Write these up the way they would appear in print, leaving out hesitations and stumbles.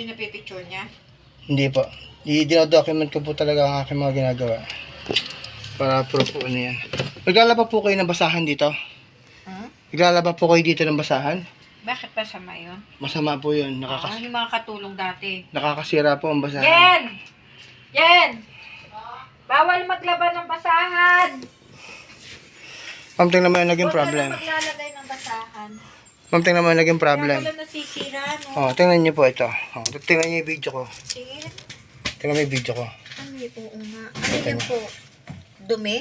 Hindi napipicture niya? Hindi po. Dinodocument ko po talaga ang aking mga ginagawa. Para proof po ano yan. Naglalaba po kayo ng basahan dito? Naglalaba po kayo dito ng basahan? Bakit masama yun? Masama po yun. Yung mga katulong dati. Nakakasira po ang basahan. Yen! Yen! Bawal maglaba ng basahan! Ma'am, tingnan mo yung naging problem. Huwag ka na maglalagay ng basahan. Ma'am, tingnan mo yung naging problem. Kaya wala nasisira, no? Oh, tingnan niyo po ito. Oh, tingnan niyo yung video ko. Sige. Tingnan mo yung video ko. Ano yun po nga? Ano yun po? Dumi?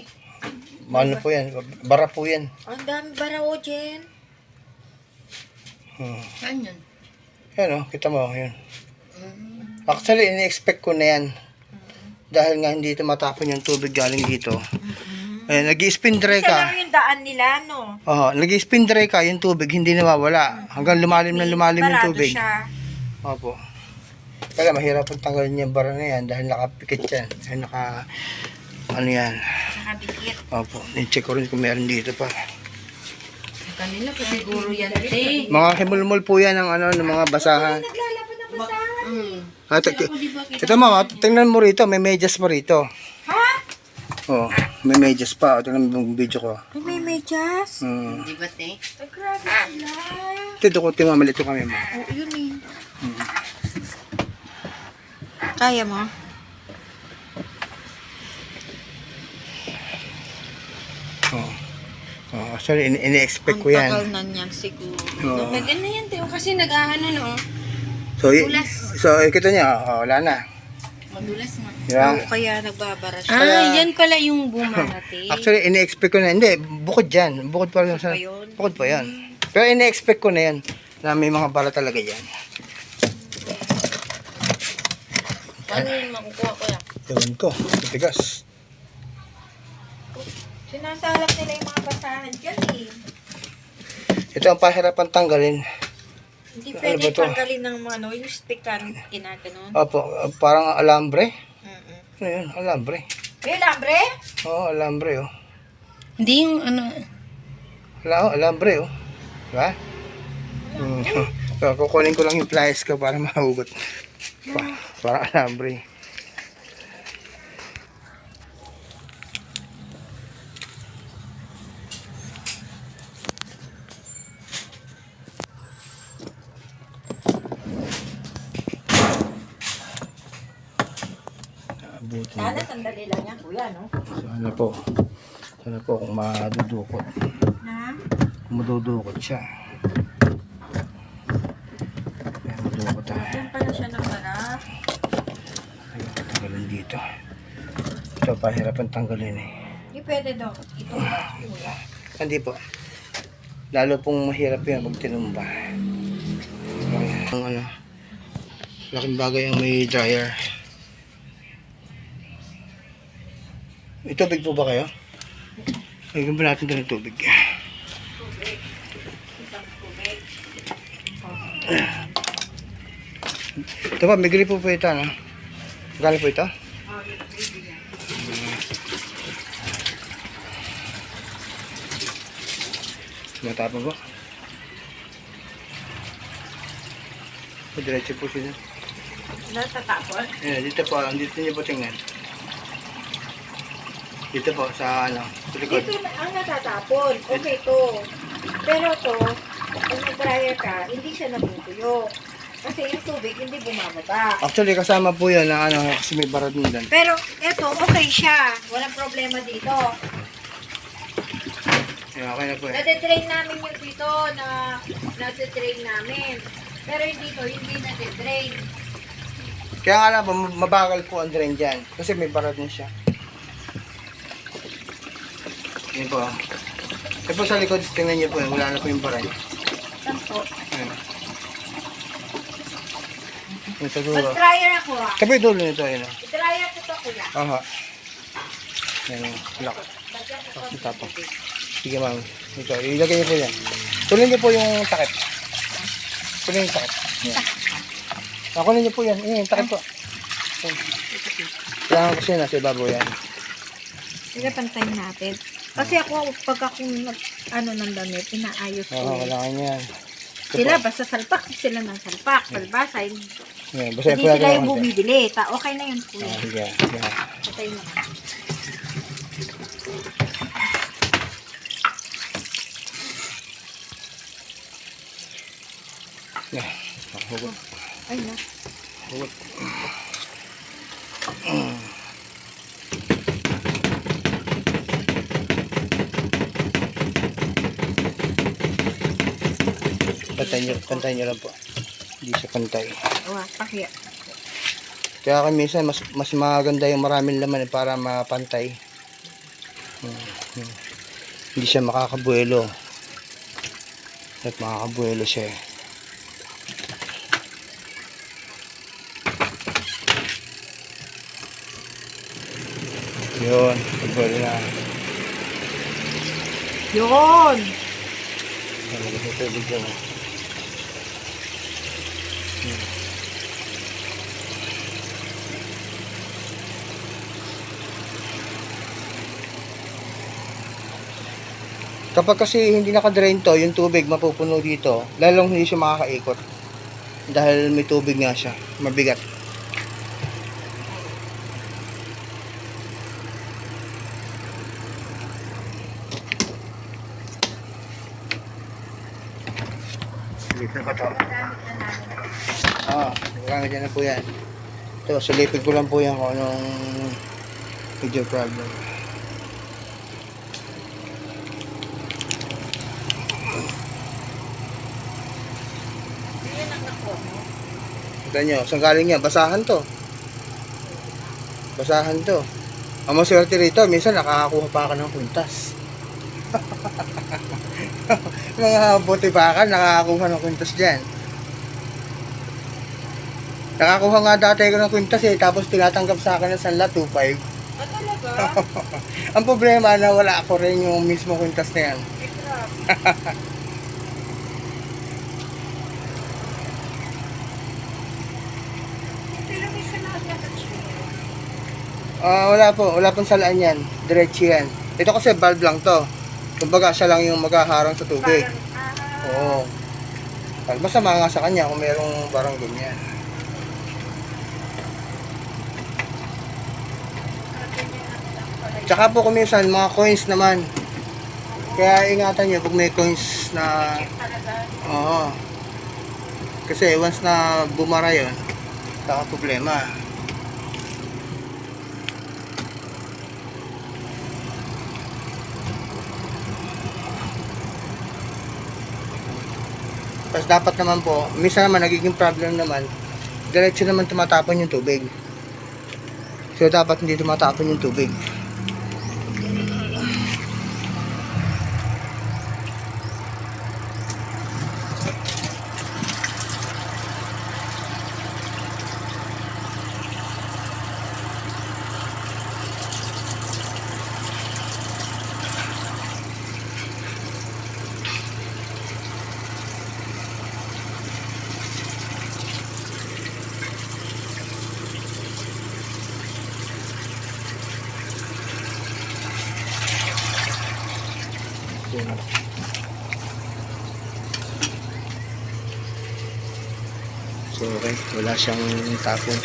Ano po yan? Bara po yan. Ang dami barao, Jen. Saan yun? Yan o, kita mo, yun. Actually, ini-expect ko na yan. Dahil nga hindi tumatapon yung tubig galing dito. Ayan, nag-spin dry Isa ka. lang yung daan nila, no? Oo, nag-spin dry ka, yung tubig hindi nawawala. Hanggang lumalim na lumalim yung Barado tubig. siya. Opo. Kaya mahirap pong tanggalin yung bara na yan dahil nakapikit yan. Ay, ano yan. Nakadikit. Opo, in-check ko rin kung meron dito pa. Kanila pa siguro yan, te. Mga himulmul po yan ng ng mga basahan. Naglalaba ng basahan. At, ito mama, tingnan mo rito, may medyas pa rito. Ha? Oh, may medyas pa. O, tingnan mo yung video ko. Ay, may medyas. Di ba, te? Ay, grabe sila. Ito ko, timamalito kami mo. Oo, yun eh. Kaya mo? Oh. Oh, actually, ini-expect ko yan. Ang tagal na niyan siguro. Oo. Pwede na yan, te. Kasi nag-ahano, no? So, kita niya, wala na. Madulas na. Diba? Oo, kaya nagbabara siya. Yan pala yung bumara, te. Actually, ini-expect ko na. Hindi, bukod dyan. Bukod pa rin sa... pa yun? Bukod pa yan. Pero ini-expect ko na yan. Na may mga bala talaga dyan. Paano yun makukuha ko yan? Gawin ko. Tigas. Sinasalap nila yung mga basahan dyan eh. Ito ang pahirapan tanggalin. Hindi Ano pwede ba to? tanggalin ng mga yung sticker ginaganon. Opo, parang alambre. Mm-mm. Ano yun? Alambre. May lambre? Oo, alambre, oh. Hindi yung ano... Alambre, oh. Diba? So, kukunin ko lang yung pliers ko para mahugot. Parang alambre. Abutin Sana ba? sandali lang yan, kuya, no? Sana po. Sana po kung madudukot. Ha? Kung madudukot siya. Kaya madudukot tayo. Yan pala siya nabara. Ayun, tanggalin dito. Ito, pahirapan tanggalin eh. Hindi pwede daw. Ito ba, kuya? Hindi po. Lalo pong mahirap yan pag tinumba. Ang laking bagay ang may dryer. May tubig po ba kayo? Lagyan ba natin ito ng tubig? Ito pa, may gripo po ito, no? Magkano po ito? Matapang po. Diretso po siya. Natatapon? Dito po, dito niyo po tingnan. Dito po, sa sa likod. Dito ang natatapon. Okay to. Pero to, pag nag-dryer ka, hindi siya nabubuyo. Kasi yung tubig hindi bumababa. Actually, kasama po yan na kasi may barad nilan. Pero ito, okay siya. Walang problema dito. Okay na po eh. Nade-drain namin yung dito na nade-drain namin. Pero yung dito, hindi nade-drain. Kaya nga lang po, mabagal po ang drain dyan. Kasi may barad na siya. Yan po. Yan po sa likod, tingnan niyo po yan. Wala na po yung barad. Saan po? Ayan. Yan sa dulo. Mag-dryer ako ah. Tabi dulo nito, yun. I-dryer ko to kuya. Aha. Yan, lock. Lagyan ko to. Tapos. Sige ma'am. Ito, ilagay niyo po yan. Tuloy niyo po yung takip. Tuloy yung takip. Yan. Nakunin niyo po yan. Yung takip po. Yan. Kailangan ko siya nasa ibabaw yan. Sige, pantayin natin. Kasi ako, pag ako ng damit, inaayos ko. Oo, kailangan yan. Sila, basta salpak, sila ng salpak. Palbasa, Yan, basahin Hindi po natin sila ng yung konti. bumibili. Okay na yun, kuya. Sige, yan. Patay mo. Yan. Hugot. Ay, na. Hugot. Pantay nyo lang po. Hindi siya pantay. Uwa, pakiya. Kaya kami minsan mas maganda yung maraming laman para mapantay. Hindi siya makakabuelo. At makakabuelo siya eh. Yun, pagbuelo na. Yun! Ito yung video mo. Kapag kasi hindi naka-drain to, yung tubig mapupuno dito, lalong hindi siya makakaikot. Dahil may tubig nga siya, mabigat. Dito pa to. Gamit na po yan. Ito, silipin ko lang po yan kung anong major problem. Kita nyo, saan galing yan? Basahan to. Basahan to. Ang maswerte rito, minsan nakakakuha pa ka ng kwintas. Mga buti pa ka, nakakakuha ng kwintas dyan. Nakakuha nga dati ko ng kwintas eh, tapos tinatanggap sa akin ng sanla 2.5. Ah, talaga? Ang problema na wala ako rin yung mismo kwintas na yan. Wala pong salaan yan. Diretso yan. Ito kasi valve lang to. Kumbaga siya lang yung maghaharang sa tubig. Oo. Masama nga sa kanya kung mayroong barang ganyan. Tsaka po kung minsan mga coins naman. Kaya ingatan nyo pag may coins na oo. Kasi once na bumara yun, saka problema. Tapos dapat naman po, minsan naman nagiging problem naman, diretso naman tumatapon yung tubig. So dapat hindi tumatapon yung tubig. So okay, wala siyang tapon.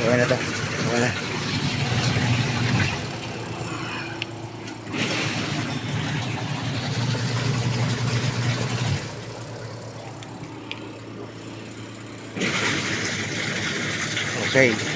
Okay na to. Okay na. Okay.